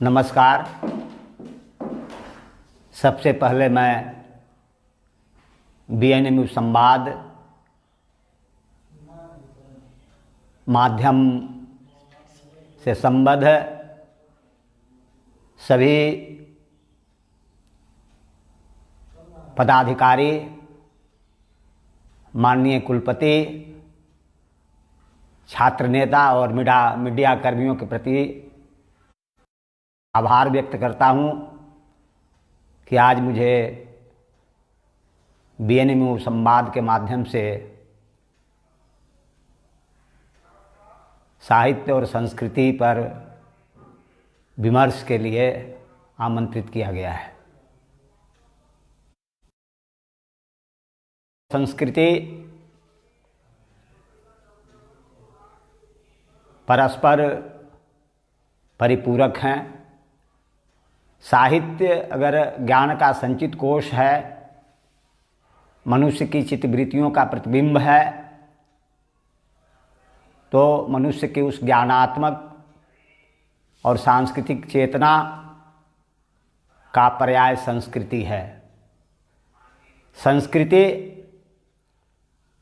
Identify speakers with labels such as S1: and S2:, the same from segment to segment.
S1: नमस्कार। सबसे पहले मैं बीएनएमयू संवाद माध्यम से संबद्ध सभी पदाधिकारी, माननीय कुलपति, छात्र नेता और मीडिया कर्मियों के प्रति आभार व्यक्त करता हूं कि आज मुझे बीएनएमयू संवाद के माध्यम से साहित्य और संस्कृति पर विमर्श के लिए आमंत्रित किया गया है। संस्कृति परस्पर परिपूरक हैं। साहित्य अगर ज्ञान का संचित कोश है, मनुष्य की चित्तवृत्तियों का प्रतिबिंब है, तो मनुष्य की उस ज्ञानात्मक और सांस्कृतिक चेतना का पर्याय संस्कृति है। संस्कृति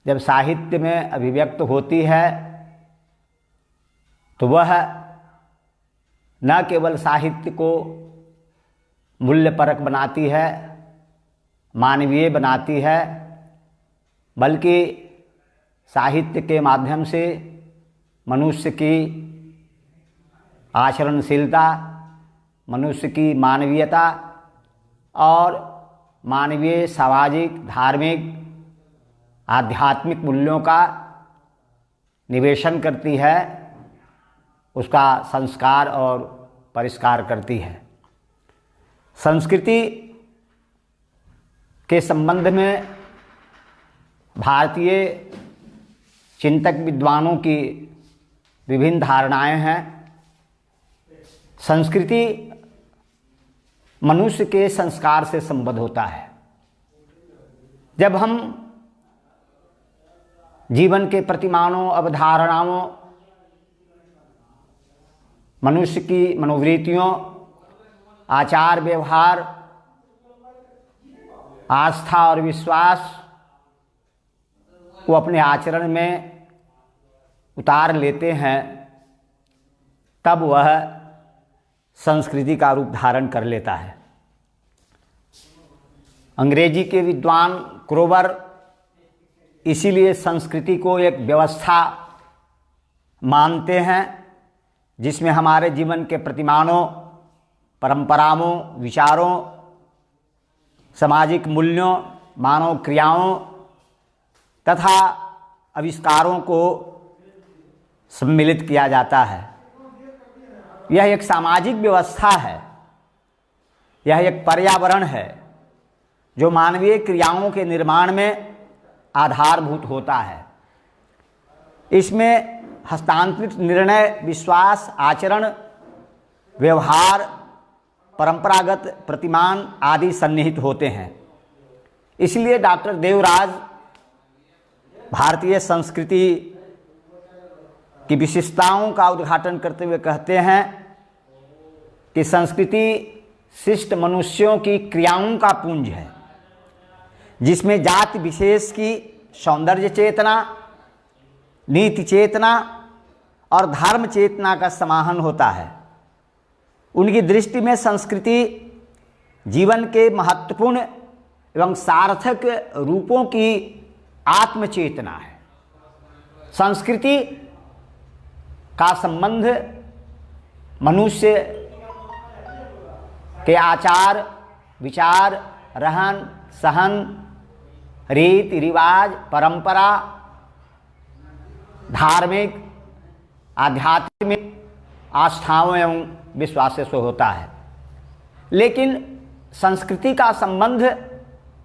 S1: जब साहित्य में अभिव्यक्त होती है तो वह न केवल साहित्य को मूल्यपरक बनाती है, मानवीय बनाती है, बल्कि साहित्य के माध्यम से मनुष्य की आचरणशीलता, मनुष्य की मानवीयता और मानवीय, सामाजिक, धार्मिक, आध्यात्मिक मूल्यों का निवेशन करती है, उसका संस्कार और परिष्कार करती है। संस्कृति के संबंध में भारतीय चिंतक विद्वानों की विभिन्न धारणाएं हैं। संस्कृति मनुष्य के संस्कार से संबद्ध होता है। जब हम जीवन के प्रतिमानों, अवधारणाओं, मनुष्य की मनोवृत्तियों, आचार व्यवहार, आस्था और विश्वास को अपने आचरण में उतार लेते हैं, तब वह संस्कृति का रूप धारण कर लेता है। अंग्रेजी के विद्वान क्रोवर इसीलिए संस्कृति को एक व्यवस्था मानते हैं जिसमें हमारे जीवन के प्रतिमानों, परंपराओं, विचारों, सामाजिक मूल्यों, मानव क्रियाओं तथा आविष्कारों को सम्मिलित किया जाता है। यह एक सामाजिक व्यवस्था है, यह एक पर्यावरण है जो मानवीय क्रियाओं के निर्माण में आधारभूत होता है। इसमें हस्तांतरित निर्णय, विश्वास, आचरण, व्यवहार, परंपरागत प्रतिमान आदि सन्निहित होते हैं। इसलिए डॉक्टर देवराज भारतीय संस्कृति की विशिष्टताओं का उद्घाटन करते हुए कहते हैं कि संस्कृति शिष्ट मनुष्यों की क्रियाओं का पुंज है, जिसमें जाति विशेष की सौंदर्य चेतना, नीति चेतना और धर्म चेतना का समाहन होता है। उनकी दृष्टि में संस्कृति जीवन के महत्वपूर्ण एवं सार्थक रूपों की आत्मचेतना है। संस्कृति का संबंध मनुष्य के आचार, विचार, रहन सहन, रीति रिवाज, परंपरा, धार्मिक, आध्यात्मिक आस्थाओं एवं विश्वासों से होता है। लेकिन संस्कृति का संबंध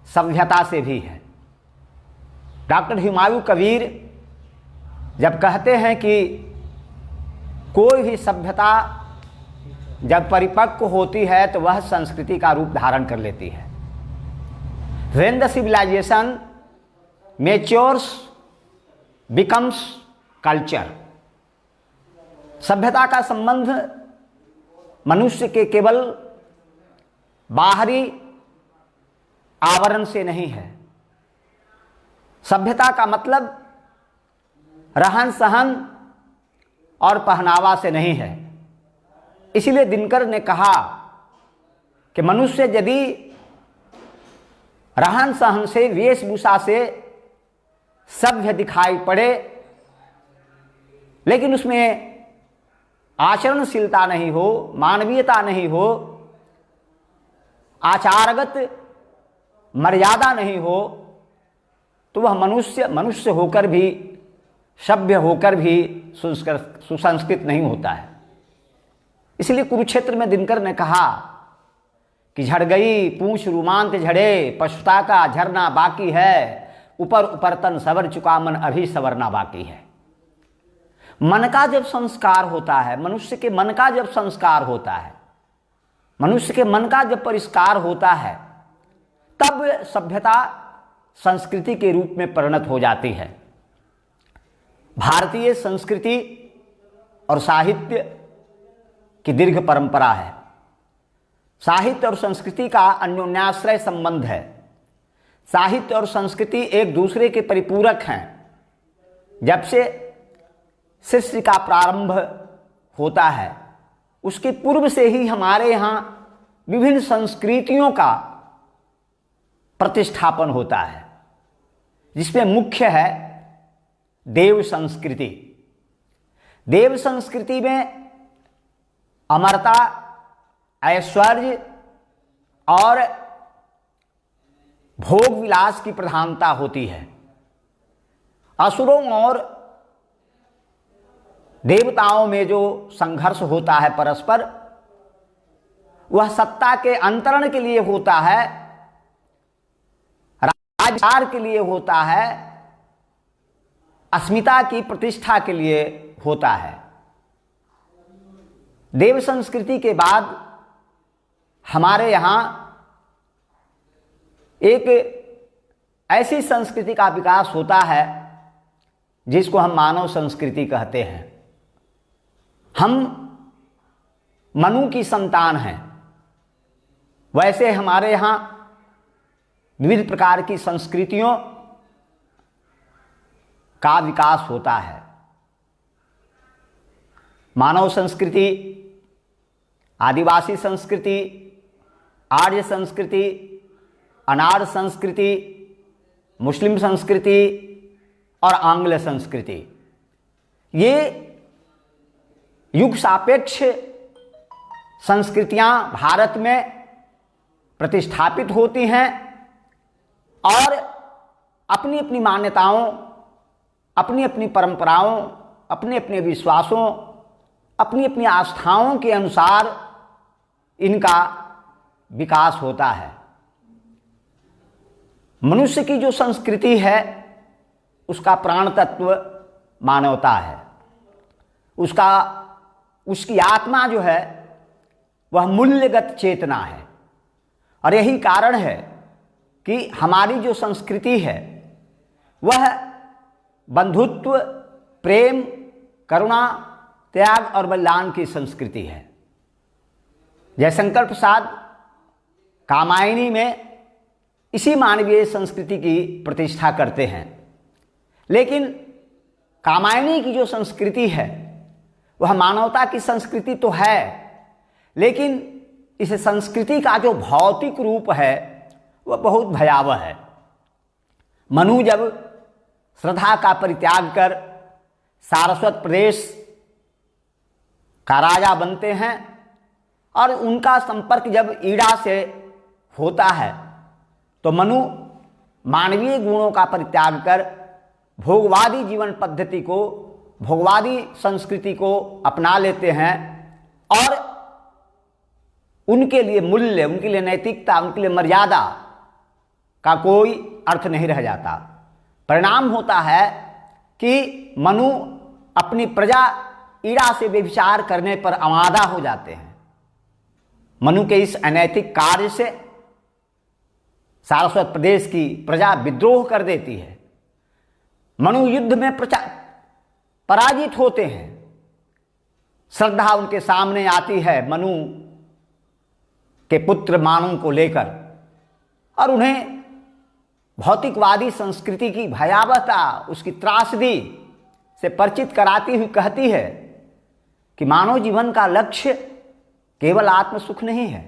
S1: सभ्यता से भी है। डॉक्टर हुमायूं कबीर जब कहते हैं कि कोई भी सभ्यता जब परिपक्व होती है तो वह संस्कृति का रूप धारण कर लेती है। When the civilization matures, becomes culture। सभ्यता का संबंध मनुष्य के केवल बाहरी आवरण से नहीं है। सभ्यता का मतलब रहन सहन और पहनावा से नहीं है। इसीलिए दिनकर ने कहा कि मनुष्य यदि रहन सहन से, वेशभूषा से सभ्य दिखाई पड़े, लेकिन उसमें आचरणशीलता नहीं हो, मानवीयता नहीं हो, आचारगत मर्यादा नहीं हो, तो वह मनुष्य होकर भी, सभ्य होकर भी सुसंस्कृत नहीं होता है। इसलिए कुरुक्षेत्र में दिनकर ने कहा कि झड़ गई पूंछ रुमांत झड़े, पशुता का झरना बाकी है, ऊपर ऊपर तन सवर चुका, मन अभी सवरना बाकी है। मन का जब संस्कार होता है, मनुष्य के मन का जब संस्कार होता है, मनुष्य के मन का जब परिष्कार होता है, तब सभ्यता संस्कृति के रूप में परिणत हो जाती है। भारतीय संस्कृति और साहित्य की दीर्घ परंपरा है। साहित्य और संस्कृति का अन्योन्याश्रय संबंध है। साहित्य और संस्कृति एक दूसरे के परिपूरक हैं। जब से सृष्टि का प्रारंभ होता है, उसके पूर्व से ही हमारे यहाँ विभिन्न संस्कृतियों का प्रतिष्ठापन होता है, जिसमें मुख्य है देव संस्कृति। देव संस्कृति में अमरता, ऐश्वर्य और भोग विलास की प्रधानता होती है। असुरों और देवताओं में जो संघर्ष होता है परस्पर, वह सत्ता के अंतरण के लिए होता है, राजकार के लिए होता है, अस्मिता की प्रतिष्ठा के लिए होता है। देव संस्कृति के बाद हमारे यहाँ एक ऐसी संस्कृति का विकास होता है जिसको हम मानव संस्कृति कहते हैं। हम मनु की संतान हैं। वैसे हमारे यहाँ विविध प्रकार की संस्कृतियों का विकास होता है। मानव संस्कृति, आदिवासी संस्कृति, आर्य संस्कृति, अनार्य संस्कृति, मुस्लिम संस्कृति और आंग्ल संस्कृति, ये युग सापेक्ष संस्कृतियां भारत में प्रतिष्ठापित होती हैं और अपनी अपनी मान्यताओं, अपनी अपनी परंपराओं, अपने अपने विश्वासों, अपनी अपनी आस्थाओं के अनुसार इनका विकास होता है। मनुष्य की जो संस्कृति है उसका प्राण तत्व मानवता है। उसकी आत्मा जो है वह मूल्यगत चेतना है। और यही कारण है कि हमारी जो संस्कृति है वह बंधुत्व, प्रेम, करुणा, त्याग और बलिदान की संस्कृति है। जयशंकर प्रसाद कामायनी में इसी मानवीय संस्कृति की प्रतिष्ठा करते हैं। लेकिन कामायनी की जो संस्कृति है वह मानवता की संस्कृति तो है, लेकिन इस संस्कृति का जो भौतिक रूप है वह बहुत भयावह है। मनु जब श्रद्धा का परित्याग कर सारस्वत प्रदेश का राजा बनते हैं और उनका संपर्क जब ईड़ा से होता है तो मनु मानवीय गुणों का परित्याग कर भोगवादी जीवन पद्धति को, भोगवादी संस्कृति को अपना लेते हैं और उनके लिए मूल्य, उनके लिए नैतिकता, उनके लिए मर्यादा का कोई अर्थ नहीं रह जाता। परिणाम होता है कि मनु अपनी प्रजा ईड़ा से व्यभिचार करने पर आमादा हो जाते हैं। मनु के इस अनैतिक कार्य से सारस्वत प्रदेश की प्रजा विद्रोह कर देती है। मनु युद्ध में पराजित होते हैं। श्रद्धा उनके सामने आती है मनु के पुत्र मानव को लेकर, और उन्हें भौतिकवादी संस्कृति की भयावहता, उसकी त्रासदी से परिचित कराती हुई कहती है कि मानव जीवन का लक्ष्य केवल आत्म सुख नहीं है,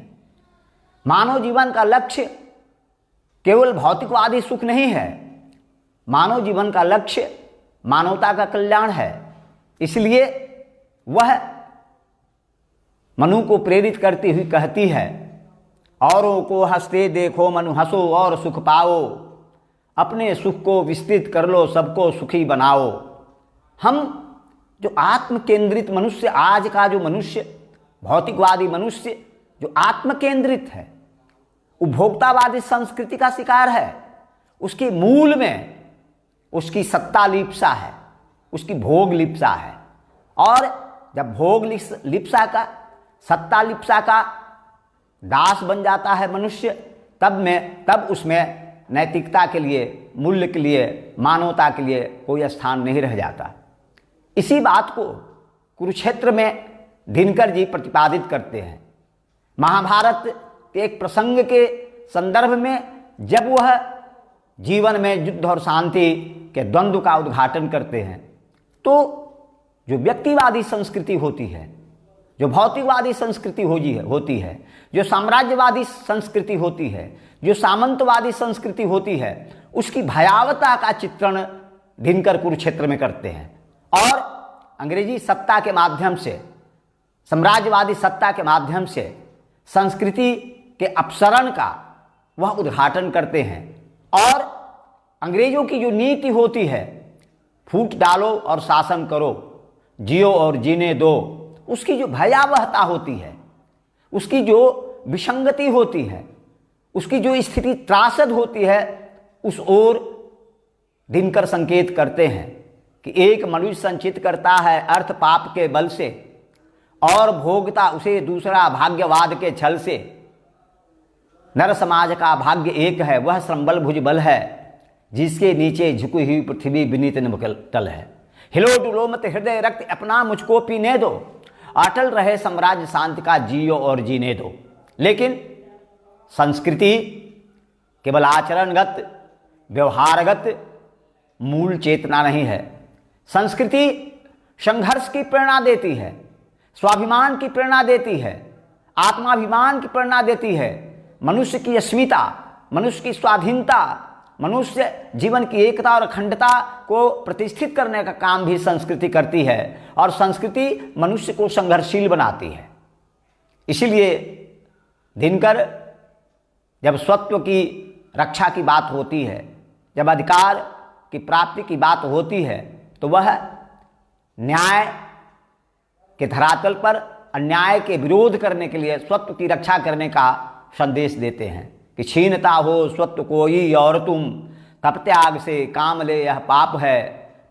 S1: मानव जीवन का लक्ष्य केवल भौतिकवादी सुख नहीं है, मानव जीवन का लक्ष्य मानवता का कल्याण है। इसलिए वह मनु को प्रेरित करती हुई कहती है, औरों को हंसते देखो मनु हंसो और सुख पाओ, अपने सुख को विस्तृत कर लो सबको सुखी बनाओ। हम जो आत्म केंद्रित मनुष्य, आज का जो मनुष्य, भौतिकवादी मनुष्य जो आत्म केंद्रित है, उपभोक्तावादी संस्कृति का शिकार है, उसके मूल में उसकी सत्ता लिप्सा है, उसकी भोग लिप्सा है। और जब भोग लिप्सा, सत्ता लिप्सा का दास बन जाता है मनुष्य, तब उसमें नैतिकता के लिए, मूल्य के लिए, मानवता के लिए कोई स्थान नहीं रह जाता। इसी बात को कुरुक्षेत्र में दिनकर जी प्रतिपादित करते हैं। महाभारत के एक प्रसंग के संदर्भ में जब वह जीवन में युद्ध और शांति के द्वंद्व का उद्घाटन करते हैं, तो जो व्यक्तिवादी संस्कृति होती है, जो भौतिकवादी संस्कृति होती है, जो साम्राज्यवादी संस्कृति होती है, जो सामंतवादी संस्कृति होती है, उसकी भयावहता का चित्रण दिनकर कुरुक्षेत्र में करते हैं। और अंग्रेजी सत्ता के माध्यम से, साम्राज्यवादी सत्ता के माध्यम से संस्कृति के अपसरण का वह उद्घाटन करते हैं। और अंग्रेजों की जो नीति होती है, फूट डालो और शासन करो, जियो और जीने दो, उसकी जो भयावहता होती है, उसकी जो विसंगति होती है, उसकी जो स्थिति त्रासद होती है, उस ओर दिनकर संकेत करते हैं कि एक मनुष्य संचित करता है अर्थ पाप के बल से और भोगता उसे दूसरा भाग्यवाद के छल से। नर समाज का भाग्य एक है, वह श्रमबल भुजबल है, जिसके नीचे झुकी हुई पृथ्वी विनीत निमटल है। हिलो डुलो मत हृदय रक्त अपना मुझको पीने दो, अटल रहे साम्राज्य शांति का जियो और जीने दो। लेकिन संस्कृति केवल आचरणगत, व्यवहारगत मूल चेतना नहीं है। संस्कृति संघर्ष की प्रेरणा देती है, स्वाभिमान की प्रेरणा देती है, आत्माभिमान की प्रेरणा देती है, मनुष्य की अस्मिता, मनुष्य की स्वाधीनता, मनुष्य जीवन की एकता और अखंडता को प्रतिष्ठित करने का काम भी संस्कृति करती है। और संस्कृति मनुष्य को संघर्षशील बनाती है। इसीलिए दिनकर जब स्वत्व की रक्षा की बात होती है, जब अधिकार की प्राप्ति की बात होती है, तो वह न्याय के धरातल पर अन्याय के विरोध करने के लिए स्वत्व की रक्षा करने का संदेश देते हैं कि छीनता हो स्वत्व कोई और तुम, तप त्याग से काम ले यह पाप है,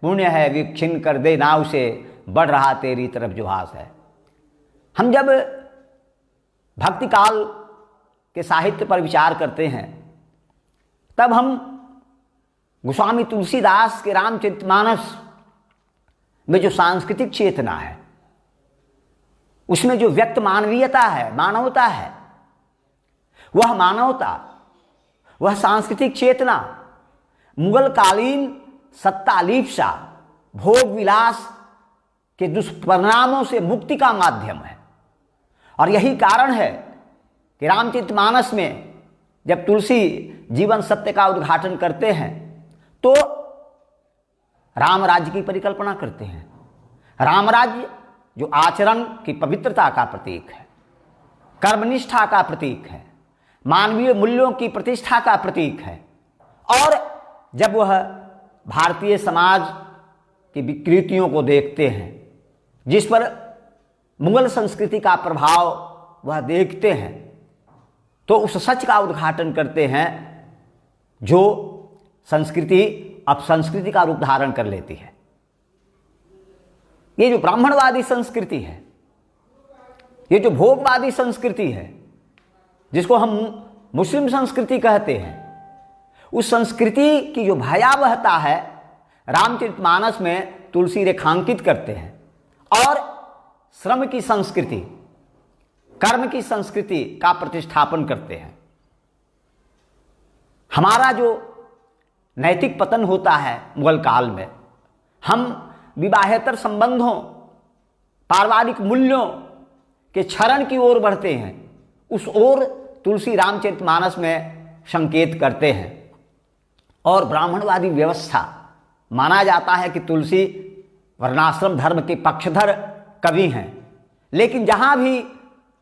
S1: पुण्य है विक्षिन्न कर दे ना उसे, बढ़ रहा तेरी तरफ जुहास है। हम जब भक्ति काल के साहित्य पर विचार करते हैं, तब हम गोस्वामी तुलसीदास के रामचरितमानस में जो सांस्कृतिक चेतना है, उसमें जो व्यक्त मानवीयता है, मानवता है, वह मानवता, वह सांस्कृतिक चेतना मुगल कालीन सत्तालीप्सा, भोग विलास के दुष्परिणामों से मुक्ति का माध्यम है। और यही कारण है कि रामचरितमानस में जब तुलसी जीवन सत्य का उद्घाटन करते हैं, तो राम राज्य की परिकल्पना करते हैं। राम राज्य जो आचरण की पवित्रता का प्रतीक है, कर्मनिष्ठा का प्रतीक है, मानवीय मूल्यों की प्रतिष्ठा का प्रतीक है। और जब वह भारतीय समाज की विकृतियों को देखते हैं, जिस पर मुगल संस्कृति का प्रभाव वह देखते हैं, तो उस सच का उद्घाटन करते हैं जो संस्कृति अब संस्कृति का रूप धारण कर लेती है। ये जो ब्राह्मणवादी संस्कृति है, ये जो भोगवादी संस्कृति है, जिसको हम मुस्लिम संस्कृति कहते हैं, उस संस्कृति की जो भयावहता है रामचरितमानस में तुलसी रेखांकित करते हैं। और श्रम की संस्कृति, कर्म की संस्कृति का प्रतिष्ठापन करते हैं। हमारा जो नैतिक पतन होता है मुगल काल में, हम विवाहेतर संबंधों, पारिवारिक मूल्यों के क्षरण की ओर बढ़ते हैं। उस ओर तुलसी रामचरितमानस में संकेत करते हैं। और ब्राह्मणवादी व्यवस्था माना जाता है कि तुलसी वर्णाश्रम धर्म के पक्षधर कवि हैं, लेकिन जहाँ भी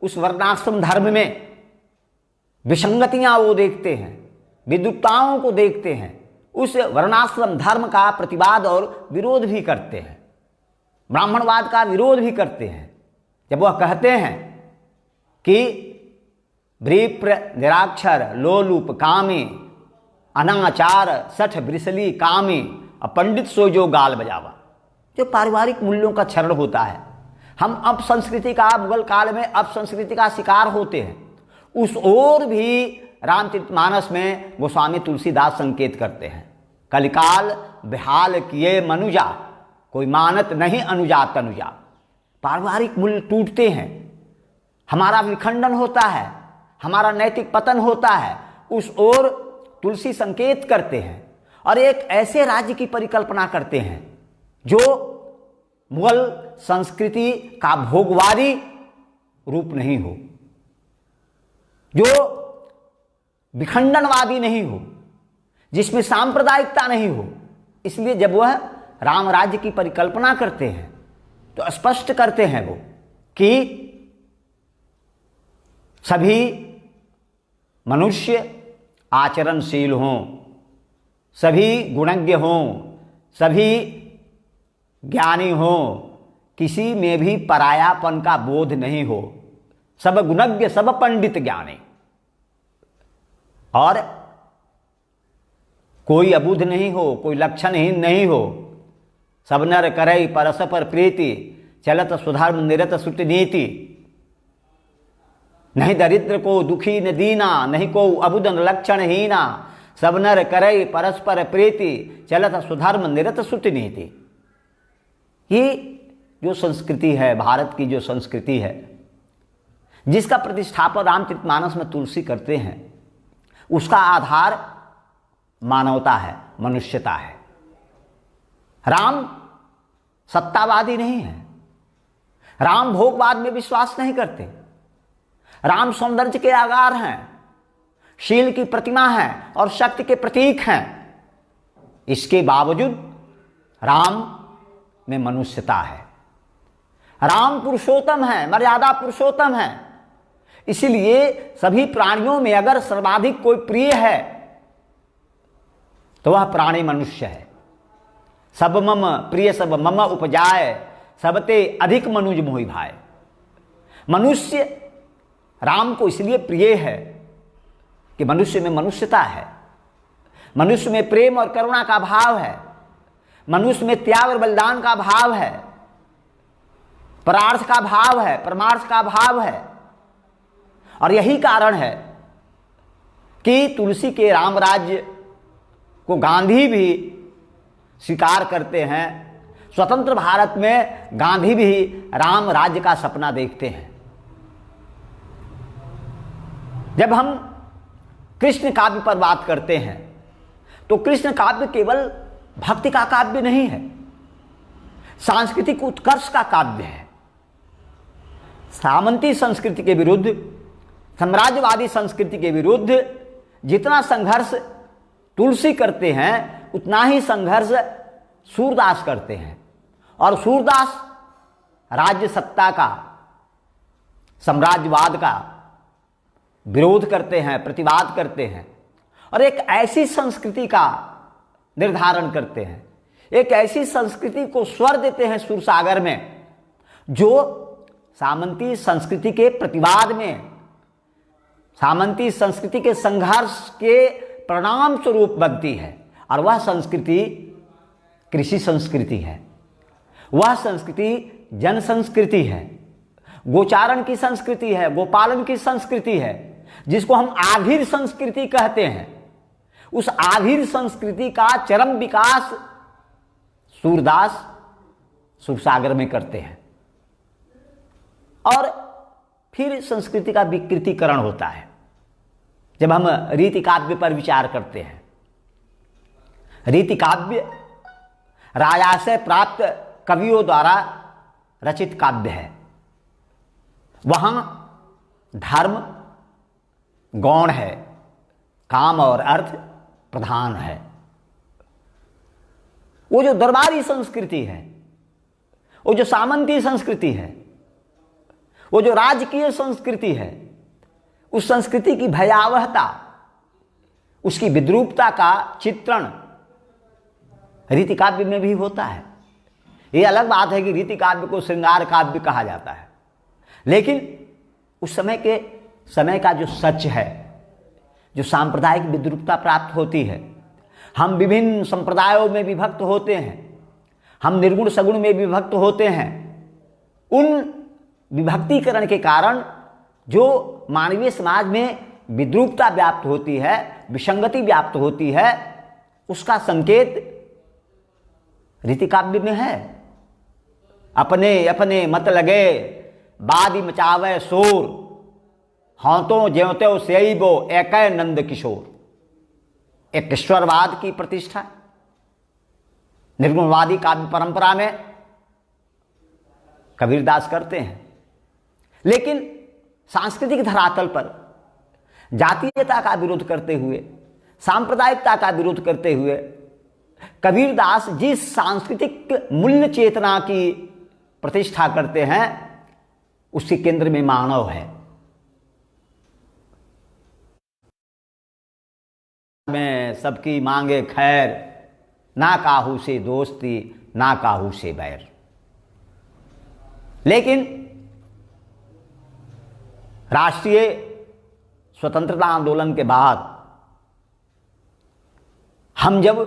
S1: उस वर्णाश्रम धर्म में विसंगतियाँ वो देखते हैं, विद्रुपताओं को देखते हैं, उस वर्णाश्रम धर्म का प्रतिवाद और विरोध भी करते हैं, ब्राह्मणवाद का विरोध भी करते हैं। जब वह कहते हैं कि व्रीप्र निराक्षर लोलूप कामी अनाचार सठ ब्रिसली कामी पंडित सो जो गाल बजावा, जो पारिवारिक मूल्यों का क्षरण होता है। हम अब संस्कृति का, मुगल काल में अब संस्कृति का शिकार होते हैं। उस ओर भी रामचरितमानस में गोस्वामी तुलसीदास संकेत करते हैं। कलिकाल बेहाल किए मनुजा, कोई मानत नहीं अनुजा तनुजा। पारिवारिक मूल्य टूटते हैं, हमारा विखंडन होता है, हमारा नैतिक पतन होता है। उस ओर तुलसी संकेत करते हैं और एक ऐसे राज्य की परिकल्पना करते हैं जो मुगल संस्कृति का भोगवादी रूप नहीं हो, जो विखंडनवादी नहीं हो, जिसमें सांप्रदायिकता नहीं हो। इसलिए जब वह राम राज्य की परिकल्पना करते हैं तो स्पष्ट करते हैं वो कि सभी मनुष्य आचरणशील हों, सभी गुणज्ञ हों, सभी ज्ञानी हों, किसी में भी परायापन का बोध नहीं हो, सब गुणज्ञ सब पंडित ज्ञानी, और कोई अबुध नहीं हो, कोई लक्षणहीन नहीं हो। सब नर करई परस्पर प्रीति, चलत सुधर्म निरत सुट नीति। नहीं दरिद्र को दुखी न दीना, नहीं को अबुध लक्षणहीना। सब नर करई परस्पर प्रीति, चलत सुधर्म निरत सुट नीति। ये जो संस्कृति है, भारत की जो संस्कृति है, जिसका प्रतिष्ठापन रामचरितमानस में तुलसी करते हैं, उसका आधार मानवता है, मनुष्यता है। राम सत्तावादी नहीं है, राम भोगवाद में विश्वास नहीं करते, राम सौंदर्य के आगार हैं, शील की प्रतिमा है और शक्ति के प्रतीक हैं। इसके बावजूद राम में मनुष्यता है। राम पुरुषोत्तम है, मर्यादा पुरुषोत्तम है। इसलिए सभी प्राणियों में अगर सर्वाधिक कोई प्रिय है तो वह प्राणी मनुष्य है। सब मम प्रिय सब मम उपजाए, सबते अधिक मनुज मोहि भाए। मनुष्य राम को इसलिए प्रिय है कि मनुष्य में मनुष्यता है, मनुष्य में प्रेम और करुणा का भाव है, मनुष्य में त्याग और बलिदान का भाव है, परार्थ का भाव है, परमार्थ का भाव है। और यही कारण है कि तुलसी के राम राज्य को गांधी भी स्वीकार करते हैं। स्वतंत्र भारत में गांधी भी राम राज्य का सपना देखते हैं। जब हम कृष्ण काव्य पर बात करते हैं तो कृष्ण काव्य केवल भक्ति का काव्य नहीं है, सांस्कृतिक उत्कर्ष का काव्य है। सामंती संस्कृति के विरुद्ध, साम्राज्यवादी संस्कृति के विरुद्ध जितना संघर्ष तुलसी करते हैं, उतना ही संघर्ष सूरदास करते हैं। और सूरदास राज्य सत्ता का, साम्राज्यवाद का विरोध करते हैं, प्रतिवाद करते हैं और एक ऐसी संस्कृति का निर्धारण करते हैं, एक ऐसी संस्कृति को स्वर देते हैं सुरसागर में जो सामंती संस्कृति के प्रतिवाद में, सामंती संस्कृति के संघर्ष के परिणाम स्वरूप बनती है। और वह संस्कृति कृषि संस्कृति है, वह संस्कृति जन संस्कृति है, गोचारण की संस्कृति है, गोपालन की संस्कृति है, जिसको हम आधीर संस्कृति कहते हैं। उस आधीर संस्कृति का चरम विकास सूरदास सुरसागर में करते हैं। और फिर संस्कृति का विकृतीकरण होता है जब हम रीति काव्य पर विचार करते हैं। रीति काव्य राजा से प्राप्त कवियों द्वारा रचित काव्य है। वहां धर्म गौण है, काम और अर्थ प्रधान है। वो जो दरबारी संस्कृति है, वो जो सामंती संस्कृति है, वो जो राजकीय संस्कृति है, उस संस्कृति की भयावहता, उसकी विद्रूपता का चित्रण रीति काव्य में भी होता है। ये अलग बात है कि रीति काव्य को श्रृंगार काव्य कहा जाता है, लेकिन उस समय का जो सच है, जो सांप्रदायिक विद्रूपता प्राप्त होती है, हम विभिन्न संप्रदायों में विभक्त होते हैं, हम निर्गुण सगुण में विभक्त होते हैं। उन विभक्तीकरण के कारण जो मानवीय समाज में विद्रूपता व्याप्त होती है, विसंगति व्याप्त होती है, उसका संकेत रीति काव्य में है। अपने अपने मत लगे बादी मचावे शोर, हाथों ज्योत्यो सेइबो एकै नंद किशोर। एक ईश्वरवाद की प्रतिष्ठा निर्गुणवादी काव्य परंपरा में कबीरदास करते हैं, लेकिन सांस्कृतिक धरातल पर जातीयता का विरोध करते हुए, सांप्रदायिकता का विरोध करते हुए कबीरदास जिस सांस्कृतिक मूल्य चेतना की प्रतिष्ठा करते हैं, उसके केंद्र में मानव है। में सबकी मांगे खैर, ना काहू से दोस्ती ना काहू से बैर। लेकिन राष्ट्रीय स्वतंत्रता आंदोलन के बाद हम जब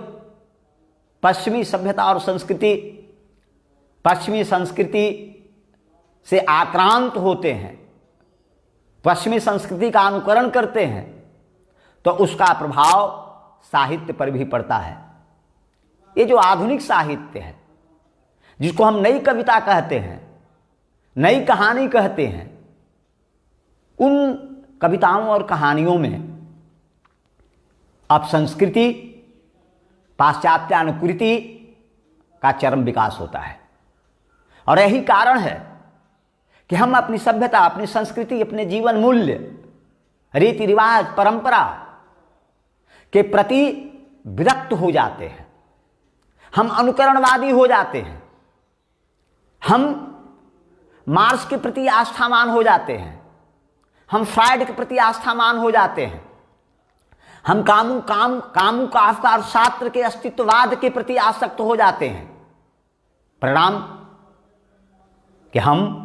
S1: पश्चिमी सभ्यता और संस्कृति, पश्चिमी संस्कृति से आक्रांत होते हैं, पश्चिमी संस्कृति का अनुकरण करते हैं, तो उसका प्रभाव साहित्य पर भी पड़ता है। ये जो आधुनिक साहित्य है, जिसको हम नई कविता कहते हैं, नई कहानी कहते हैं, उन कविताओं और कहानियों में अब संस्कृति, पाश्चात्यानुकृति का चरम विकास होता है। और यही कारण है कि हम अपनी सभ्यता, अपनी संस्कृति, अपने जीवन मूल्य, रीति रिवाज, परंपरा के प्रति विरक्त हो जाते हैं। हम अनुकरणवादी हो जाते हैं। हम मार्क्स के प्रति आस्थावान हो जाते हैं। हम फ्रायड के प्रति आस्थावान हो जाते हैं। हम कामू काफ्का और सार्त्र के अस्तित्ववाद के प्रति आसक्त हो जाते हैं। परिणाम कि हम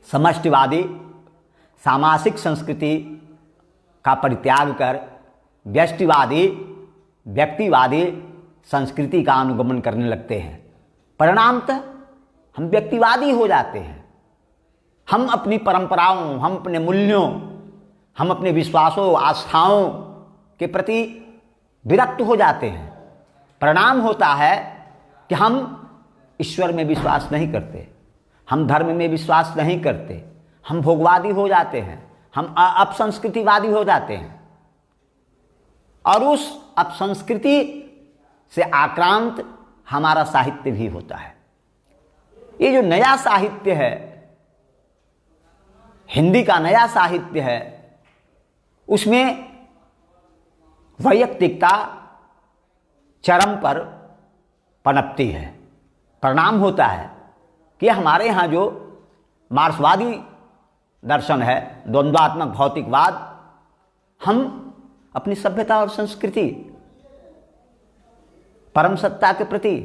S1: समष्टिवादी सामाजिक संस्कृति का परित्याग कर व्यक्तिवादी संस्कृति का अनुगमन करने लगते हैं। परिणामतः हम व्यक्तिवादी हो जाते हैं। हम अपनी परंपराओं, हम अपने मूल्यों, हम अपने विश्वासों, आस्थाओं के प्रति विरक्त हो जाते हैं। परिणाम होता है कि हम ईश्वर में विश्वास नहीं करते, हम धर्म में विश्वास नहीं करते, हम भोगवादी हो जाते हैं, हम अपसंस्कृतिवादी हो जाते हैं। और उस अपसंस्कृति से आक्रांत हमारा साहित्य भी होता है। ये जो नया साहित्य है, हिंदी का नया साहित्य है, उसमें वैयक्तिकता चरम पर पनपती है। परिणाम होता है कि हमारे यहाँ जो मार्क्सवादी दर्शन है, द्वंद्वात्मक भौतिकवाद, हम अपनी सभ्यता और संस्कृति, परम सत्ता के प्रति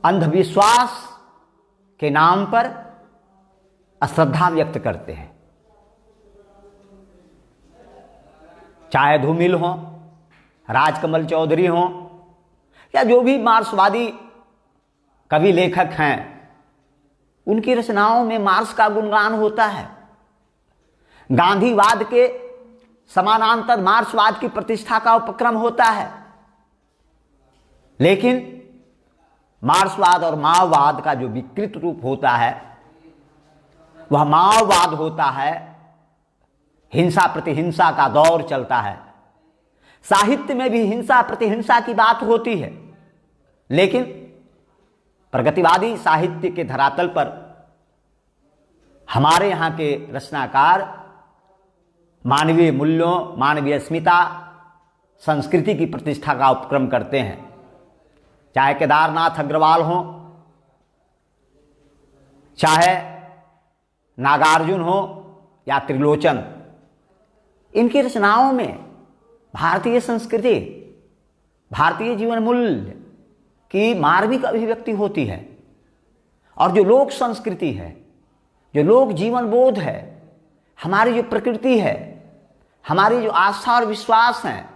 S1: अंधविश्वास के नाम पर अश्रद्धा व्यक्त करते हैं। चाहे धूमिल हो, राजकमल चौधरी हो, या जो भी मार्क्सवादी कवि लेखक हैं, उनकी रचनाओं में मार्क्स का गुणगान होता है। गांधीवाद के समानांतर मार्क्सवाद की प्रतिष्ठा का उपक्रम होता है। लेकिन मार्क्सवाद और माओवाद का जो विकृत रूप होता है, वह माओवाद होता है, हिंसा प्रतिहिंसा का दौर चलता है। साहित्य में भी हिंसा प्रतिहिंसा की बात होती है, लेकिन प्रगतिवादी साहित्य के धरातल पर हमारे यहाँ के रचनाकार मानवीय मूल्यों, मानवीय अस्मिता, संस्कृति की प्रतिष्ठा का उपक्रम करते हैं। चाहे केदारनाथ अग्रवाल हो, चाहे नागार्जुन हो या त्रिलोचन, इनकी रचनाओं में भारतीय संस्कृति, भारतीय जीवन मूल्य की मार्मिक अभिव्यक्ति होती है। और जो लोक संस्कृति है, जो लोक जीवन बोध है, हमारी जो प्रकृति है, हमारी जो आस्था और विश्वास हैं,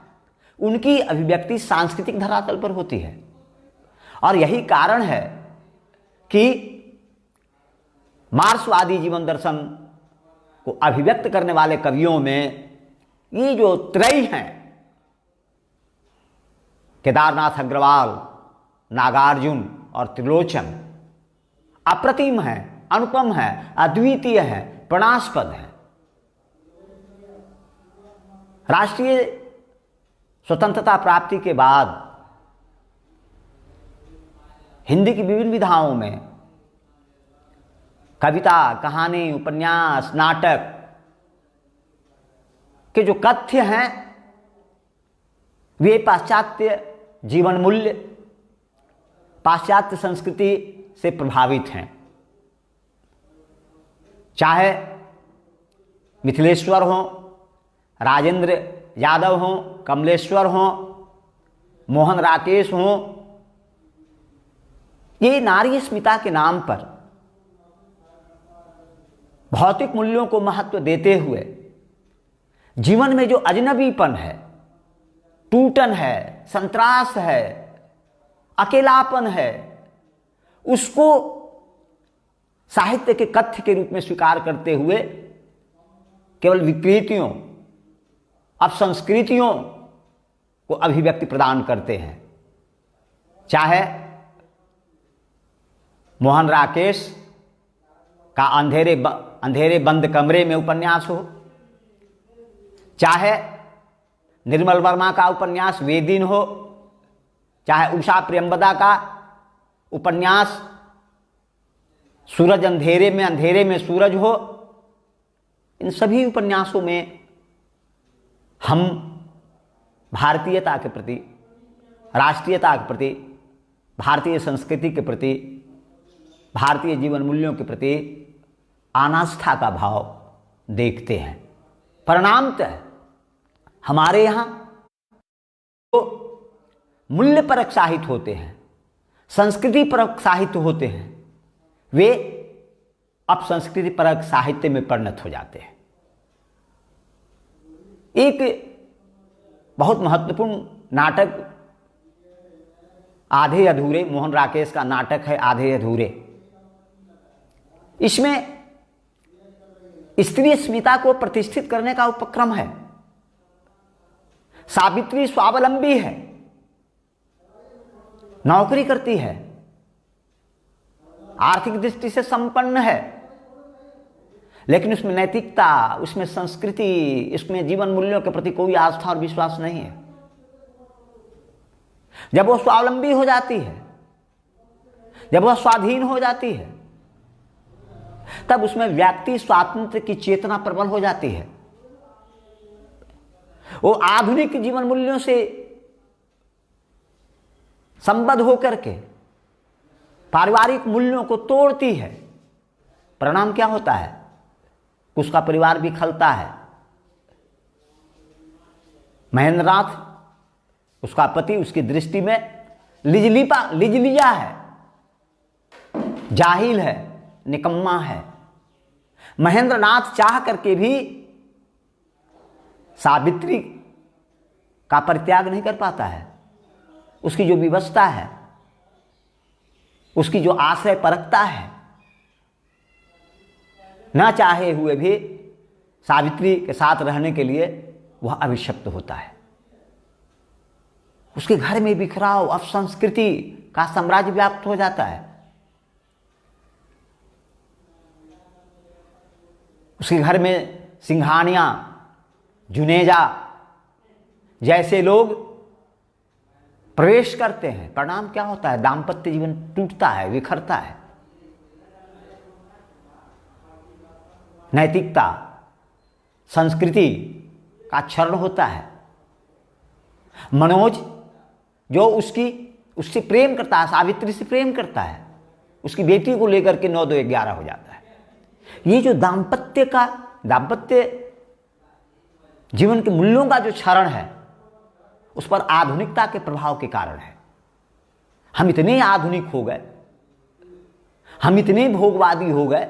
S1: उनकी अभिव्यक्ति सांस्कृतिक धरातल पर होती है। और यही कारण है कि मार्क्सवादी जीवन दर्शन को अभिव्यक्त करने वाले कवियों में ये जो त्रय हैं, केदारनाथ अग्रवाल, नागार्जुन और त्रिलोचन, अप्रतिम है, अनुपम है, अद्वितीय है, प्रणास्पद है। राष्ट्रीय स्वतंत्रता प्राप्ति के बाद हिंदी की विभिन्न विधाओं में कविता, कहानी, उपन्यास, नाटक के जो कथ्य हैं वे पाश्चात्य जीवन मूल्य, पाश्चात्य संस्कृति से प्रभावित हैं। चाहे मिथिलेश्वर हो, राजेंद्र यादव हो, कमलेश्वर हो, मोहन राकेश हो, ये नारी अस्मिता के नाम पर भौतिक मूल्यों को महत्व देते हुए जीवन में जो अजनबीपन है, टूटन है, संत्रास है, अकेलापन है, उसको साहित्य के कथ्य के रूप में स्वीकार करते हुए केवल विकृतियों, अपसंस्कृतियों को अभिव्यक्ति प्रदान करते हैं। चाहे मोहन राकेश का अंधेरे बंद कमरे में उपन्यास हो, चाहे निर्मल वर्मा का उपन्यास वेदिन हो, चाहे उषा प्रियंवदा का उपन्यास सूरज अंधेरे में सूरज हो, इन सभी उपन्यासों में हम भारतीयता के प्रति, राष्ट्रीयता के प्रति, भारतीय संस्कृति के प्रति, भारतीय जीवन मूल्यों के प्रति अनास्था का भाव देखते हैं। परिणामतः हमारे यहाँ तो मूल्यपरक साहित्य होते हैं, संस्कृति परक साहित्य होते हैं, वे अब संस्कृति परक साहित्य में परिणत हो जाते हैं। एक बहुत महत्वपूर्ण नाटक आधे अधूरे, मोहन राकेश का नाटक है आधे अधूरे। इसमें स्त्री अस्मिता को प्रतिष्ठित करने का उपक्रम है। सावित्री स्वावलंबी है, नौकरी करती है, आर्थिक दृष्टि से संपन्न है, लेकिन उसमें नैतिकता, उसमें संस्कृति, उसमें जीवन मूल्यों के प्रति कोई आस्था और विश्वास नहीं है। जब वो स्वावलंबी हो जाती है, जब वह स्वाधीन हो जाती है, तब उसमें व्यक्ति स्वातंत्र्य की चेतना प्रबल हो जाती है। वो आधुनिक जीवन मूल्यों से संबद्ध होकर के पारिवारिक मूल्यों को तोड़ती है। परिणाम क्या होता है? उसका परिवार भी खलता है। महेंद्रनाथ, उसका पति, उसकी दृष्टि में लिजलिया है, जाहिल है, निकम्मा है। महेंद्रनाथ चाह करके भी सावित्री का परित्याग नहीं कर पाता है। उसकी जो विवशता है, उसकी जो आश्रय परकता है, न चाहे हुए भी सावित्री के साथ रहने के लिए वह अभिशप्त होता है। उसके घर में बिखराव, अपसंस्कृति का साम्राज्य व्याप्त हो जाता है। उसके घर में सिंघानिया, जुनेजा जैसे लोग प्रवेश करते हैं, परिणाम क्या होता है? दाम्पत्य जीवन टूटता है, बिखरता है। नैतिकता, संस्कृति का क्षरण होता है। मनोज जो उससे प्रेम करता है, सावित्री से प्रेम करता है, उसकी बेटी को लेकर के 9, 2, 11 हो जाता है। ये जो दाम्पत्य जीवन के मूल्यों का जो क्षरण है, उस पर आधुनिकता के प्रभाव के कारण है। हम इतने आधुनिक हो गए, हम इतने भोगवादी हो गए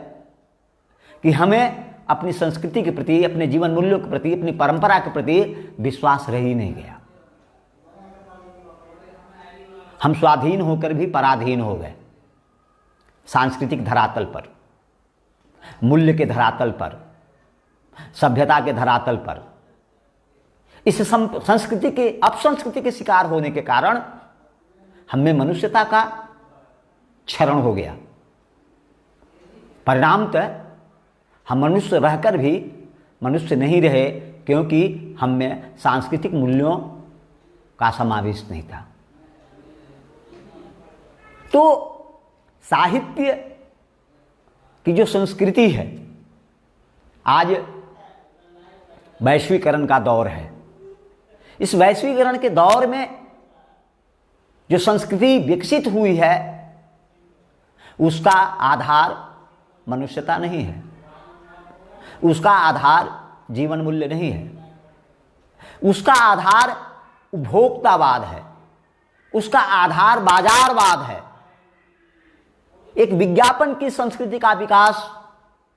S1: कि हमें अपनी संस्कृति के प्रति, अपने जीवन मूल्यों के प्रति, अपनी परंपरा के प्रति विश्वास रह ही नहीं गया। हम स्वाधीन होकर भी पराधीन हो गए। सांस्कृतिक धरातल पर, मूल्य के धरातल पर, सभ्यता के धरातल पर, इस संस्कृति के, अपसंस्कृति के शिकार होने के कारण हमें मनुष्यता का क्षरण हो गया। परिणामतः हम मनुष्य रहकर भी मनुष्य नहीं रहे, क्योंकि हम में सांस्कृतिक मूल्यों का समावेश नहीं था। तो साहित्य की जो संस्कृति है, आज वैश्वीकरण का दौर है। इस वैश्वीकरण के दौर में जो संस्कृति विकसित हुई है, उसका आधार मनुष्यता नहीं है, उसका आधार जीवन मूल्य नहीं है, उसका आधार उपभोक्तावाद है, उसका आधार बाजारवाद है। एक विज्ञापन की संस्कृति का विकास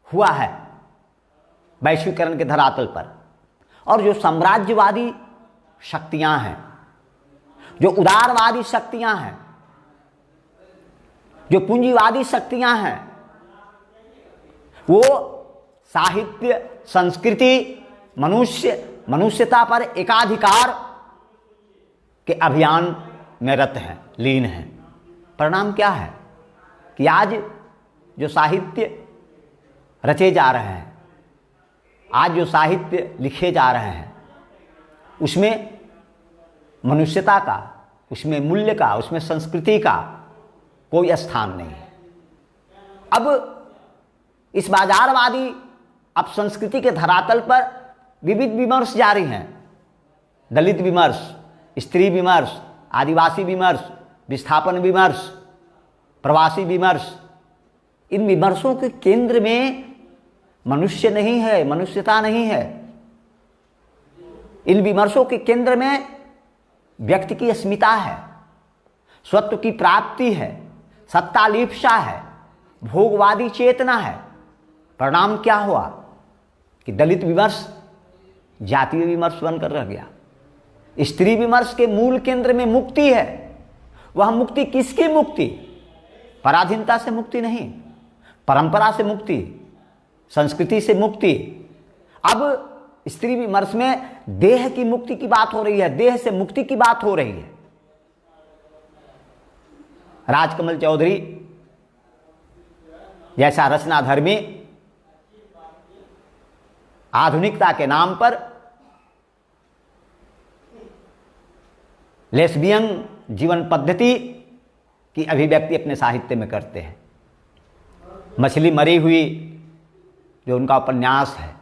S1: हुआ है वैश्वीकरण के धरातल पर। और जो साम्राज्यवादी शक्तियां हैं, जो उदारवादी शक्तियां हैं, जो पूंजीवादी शक्तियां हैं, वो साहित्य, संस्कृति, मनुष्यता पर एकाधिकार के अभियान में रत हैं, लीन हैं। परिणाम क्या है कि आज जो साहित्य रचे जा रहे हैं, आज जो साहित्य लिखे जा रहे हैं, उसमें मनुष्यता का, उसमें मूल्य का, उसमें संस्कृति का कोई स्थान नहीं है। अब इस बाजारवादी अपसंस्कृति के धरातल पर विविध विमर्श जारी हैं। दलित विमर्श, स्त्री विमर्श, आदिवासी विमर्श, विस्थापन विमर्श, प्रवासी विमर्श। इन विमर्शों के केंद्र में मनुष्य नहीं है, मनुष्यता नहीं है। इन विमर्शों के केंद्र में व्यक्ति की अस्मिता है, स्वत्व की प्राप्ति है, सत्तालिप्सा है, भोगवादी चेतना है। परिणाम क्या हुआ कि दलित विमर्श जातीय विमर्श बनकर रह गया। स्त्री विमर्श के मूल केंद्र में मुक्ति है। वह मुक्ति किसकी मुक्ति? पराधीनता से मुक्ति नहीं, परंपरा से मुक्ति, संस्कृति से मुक्ति। अब स्त्री विमर्श में देह की मुक्ति की बात हो रही है, देह से मुक्ति की बात हो रही है। राजकमल चौधरी जैसा रचनाधर्मी आधुनिकता के नाम पर लेस्बियन जीवन पद्धति की अभिव्यक्ति अपने साहित्य में करते हैं। मछली मरी हुई जो उनका उपन्यास है,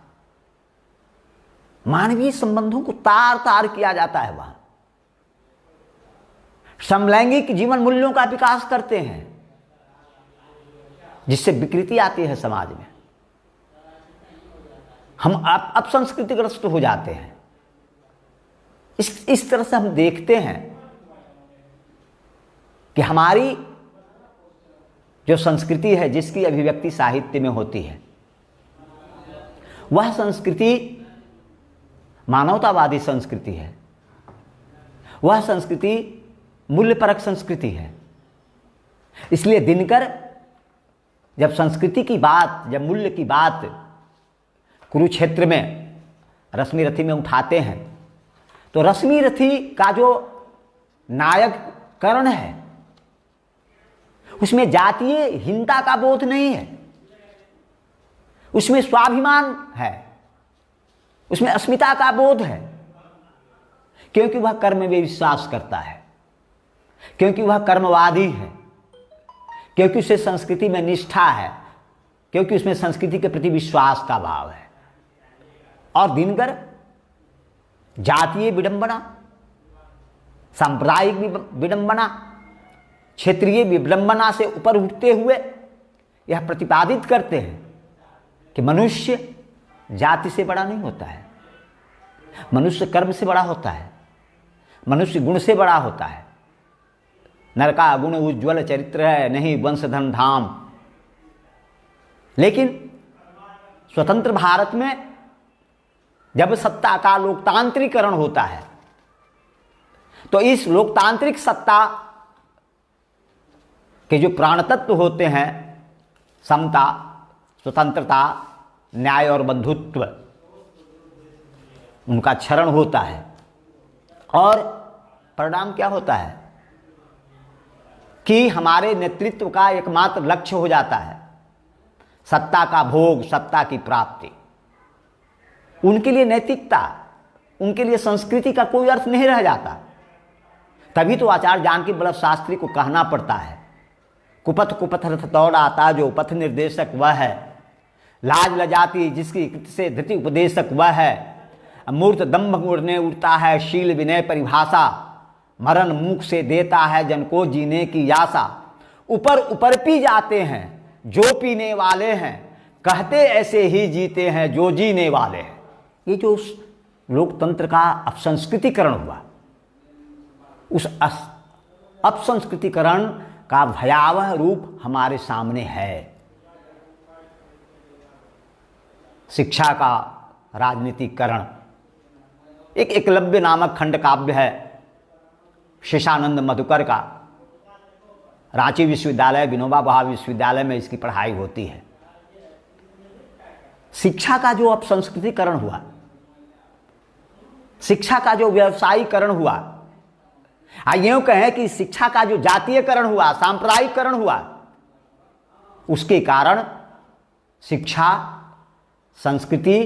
S1: मानवीय संबंधों को तार तार किया जाता है। वहां समलैंगिक जीवन मूल्यों का विकास करते हैं, जिससे विकृति आती है समाज में। हम अपसंस्कृतिग्रस्त हो जाते हैं। इस तरह से हम देखते हैं कि हमारी जो संस्कृति है, जिसकी अभिव्यक्ति साहित्य में होती है, वह संस्कृति मानवतावादी संस्कृति है। वह संस्कृति मूल्यपरक संस्कृति है। इसलिए दिनकर जब संस्कृति की बात, जब मूल्य की बात कुरुक्षेत्र में रश्मि रथी में उठाते हैं, तो रश्मि रथी का जो नायक कर्ण है, उसमें जातीय हीनता का बोध नहीं है। उसमें स्वाभिमान है, उसमें अस्मिता का बोध है, क्योंकि वह कर्म में विश्वास करता है, क्योंकि वह कर्मवादी है, क्योंकि उसे संस्कृति में निष्ठा है, क्योंकि उसमें संस्कृति के प्रति विश्वास का भाव है। और दिनकर जातीय विडंबना, सांप्रदायिक विडंबना, क्षेत्रीय विडंबना से ऊपर उठते हुए यह प्रतिपादित करते हैं कि मनुष्य जाति से बड़ा नहीं होता है, मनुष्य कर्म से बड़ा होता है, मनुष्य गुण से बड़ा होता है। नर का गुण उज्ज्वल चरित्र है, नहीं वंशधन धाम। लेकिन स्वतंत्र भारत में जब सत्ता का लोकतांत्रिकरण होता है तो इस लोकतांत्रिक सत्ता के जो प्राण तत्व होते हैं, समता, स्वतंत्रता, न्याय और बंधुत्व, उनका क्षरण होता है। और परिणाम क्या होता है कि हमारे नेतृत्व का एकमात्र लक्ष्य हो जाता है सत्ता का भोग, सत्ता की प्राप्ति। उनके लिए नैतिकता, उनके लिए संस्कृति का कोई अर्थ नहीं रह जाता। तभी तो आचार्य जानकी वल्लभ शास्त्री को कहना पड़ता है, कुपथ कुपथ रथ दौड़ आता, जो पथ निर्देशक वह है, लाज लजाती जिसकी कृति से धृति उपदेशक वह है, मूर्त दम्भ उड़ने उड़ता है शील विनय परिभाषा, मरण मुख से देता है जन को जीने की आशा। ऊपर ऊपर पी जाते हैं जो पीने वाले हैं, कहते ऐसे ही जीते हैं जो जीने वाले हैं। ये जो उस लोकतंत्र का अपसंस्कृतिकरण हुआ, उस अपसंस्कृतिकरण का भयावह रूप हमारे सामने है। शिक्षा का राजनीतिकरण। एक एकलव्य नामक खंड काव्य है शेषानंद मधुकर का, रांची विश्वविद्यालय, विनोबा भावे विश्वविद्यालय में इसकी पढ़ाई होती है। शिक्षा का जो अपसंस्कृतिकरण हुआ, शिक्षा का जो व्यवसायीकरण हुआ, यूं कहें कि शिक्षा का जो जातीयकरण हुआ, सांप्रदायिकरण हुआ, उसके कारण शिक्षा संस्कृति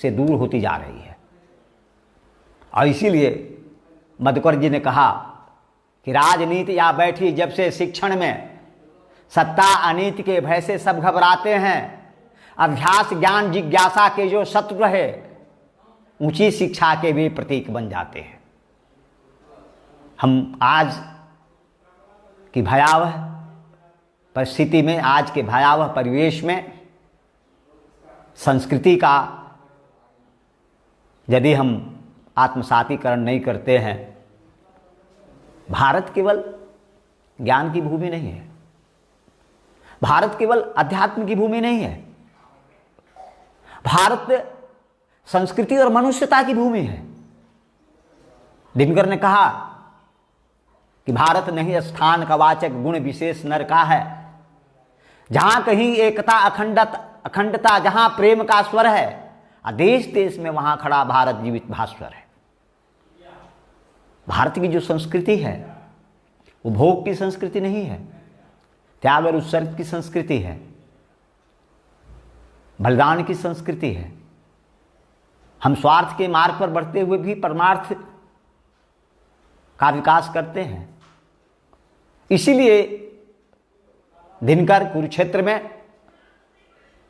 S1: से दूर होती जा रही है। और इसीलिए मधुकर जी ने कहा कि राजनीति या बैठी जब से शिक्षण में, सत्ता अनीति के भय से सब घबराते हैं, अभ्यास ज्ञान जिज्ञासा के जो शत्रु रहे, ऊंची शिक्षा के भी प्रतीक बन जाते हैं। हम आज की भयावह परिस्थिति में, आज के भयावह परिवेश में संस्कृति का यदि हम आत्मसातीकरण नहीं करते हैं, भारत केवल ज्ञान की भूमि नहीं है, भारत केवल अध्यात्म की भूमि नहीं है, भारत संस्कृति और मनुष्यता की भूमि है। दिनकर ने कहा कि भारत नहीं स्थान का वाचक गुण विशेष नर का है, जहां कहीं एकता अखंडता, जहां प्रेम का स्वर है, देश देश में वहां खड़ा भारत जीवित भास्वर है। भारत की जो संस्कृति है वो भोग की संस्कृति नहीं है, त्याग और उत्सर्ग की संस्कृति है, बलिदान की संस्कृति है। हम स्वार्थ के मार्ग पर बढ़ते हुए भी परमार्थ का विकास करते हैं। इसीलिए दिनकर कुरुक्षेत्र में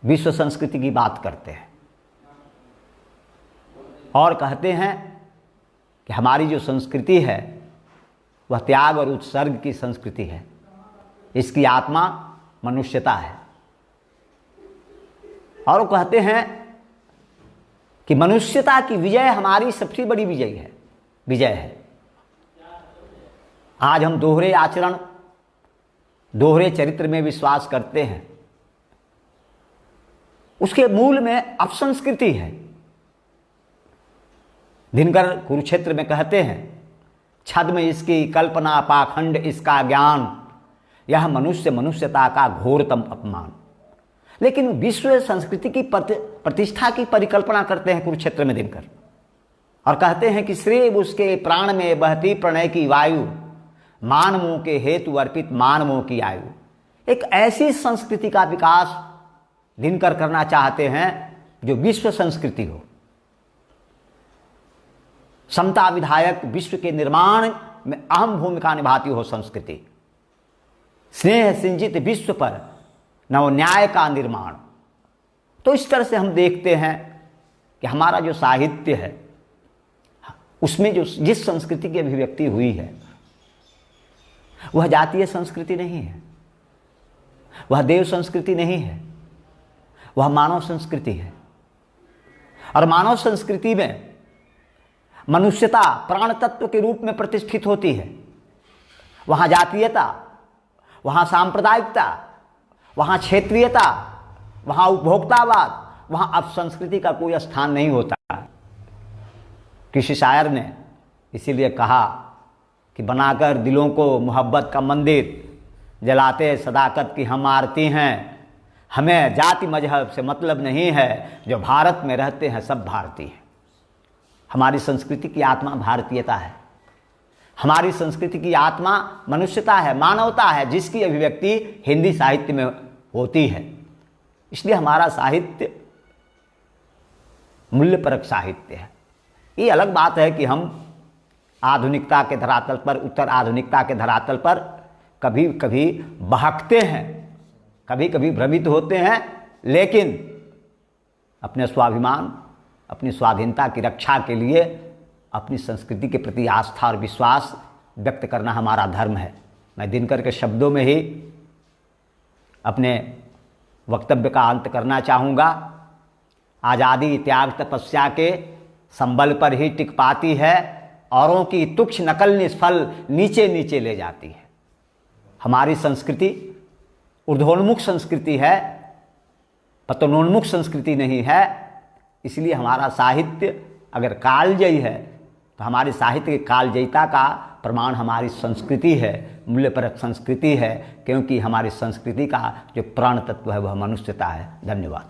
S1: विश्व संस्कृति की बात करते हैं और कहते हैं कि हमारी जो संस्कृति है वह त्याग और उत्सर्ग की संस्कृति है, इसकी आत्मा मनुष्यता है। और वो कहते हैं कि मनुष्यता की विजय हमारी सबसे बड़ी विजय है। आज हम दोहरे आचरण, दोहरे चरित्र में विश्वास करते हैं, उसके मूल में अपसंस्कृति है। दिनकर कुरुक्षेत्र में कहते हैं, छद्म इसकी कल्पना, पाखंड इसका ज्ञान, यह मनुष्यता का घोरतम अपमान। लेकिन विश्व संस्कृति की प्रतिष्ठा की परिकल्पना करते हैं कुरुक्षेत्र में दिनकर, और कहते हैं कि श्रेय उसके प्राण में बहती प्रणय की वायु, मानवों के हेतु अर्पित मानवों की आयु। एक ऐसी संस्कृति का विकास दिनकर करना चाहते हैं जो विश्व संस्कृति हो, समता विधायक विश्व के निर्माण में अहम भूमिका निभाती हो संस्कृति, स्नेह सिंचित विश्व पर नव न्याय का निर्माण। तो इस तरह से हम देखते हैं कि हमारा जो साहित्य है उसमें जो जिस संस्कृति की अभिव्यक्ति हुई है वह जातीय संस्कृति नहीं है, वह देव संस्कृति नहीं है, वह मानव संस्कृति है। और मानव संस्कृति में मनुष्यता प्राण तत्व के रूप में प्रतिष्ठित होती है। वहाँ जातीयता, वहाँ सांप्रदायिकता, वहाँ क्षेत्रीयता, वहाँ उपभोक्तावाद, वहाँ अब संस्कृति का कोई स्थान नहीं होता। किसी शायर ने इसीलिए कहा कि बनाकर दिलों को मोहब्बत का मंदिर, जलाते सदाकत की हम आरती हैं, हमें जाति मजहब से मतलब नहीं है, जो भारत में रहते हैं सब भारतीय हैं। हमारी संस्कृति की आत्मा भारतीयता है, हमारी संस्कृति की आत्मा मनुष्यता है, मानवता है, जिसकी अभिव्यक्ति हिंदी साहित्य में होती है। इसलिए हमारा साहित्य मूल्यपरक साहित्य है। ये अलग बात है कि हम आधुनिकता के धरातल पर, उत्तर आधुनिकता के धरातल पर कभी कभी बहकते हैं, कभी कभी भ्रमित होते हैं, लेकिन अपने स्वाभिमान, अपनी स्वाधीनता की रक्षा के लिए अपनी संस्कृति के प्रति आस्था और विश्वास व्यक्त करना हमारा धर्म है। मैं दिनकर के शब्दों में ही अपने वक्तव्य का अंत करना चाहूँगा। आज़ादी त्याग तपस्या के संबल पर ही टिक पाती है, औरों की तुच्छ नकल निष्फल नीचे नीचे ले जाती है। हमारी संस्कृति ऊर्ध्वोन्मुख संस्कृति है, पतनोन्मुख संस्कृति नहीं है। इसलिए हमारा साहित्य अगर कालजयी है तो हमारी साहित्य की कालजयिता का प्रमाण हमारी संस्कृति है, मूल्यपरक संस्कृति है, क्योंकि हमारी संस्कृति का जो प्राण तत्व है वह मनुष्यता है। धन्यवाद।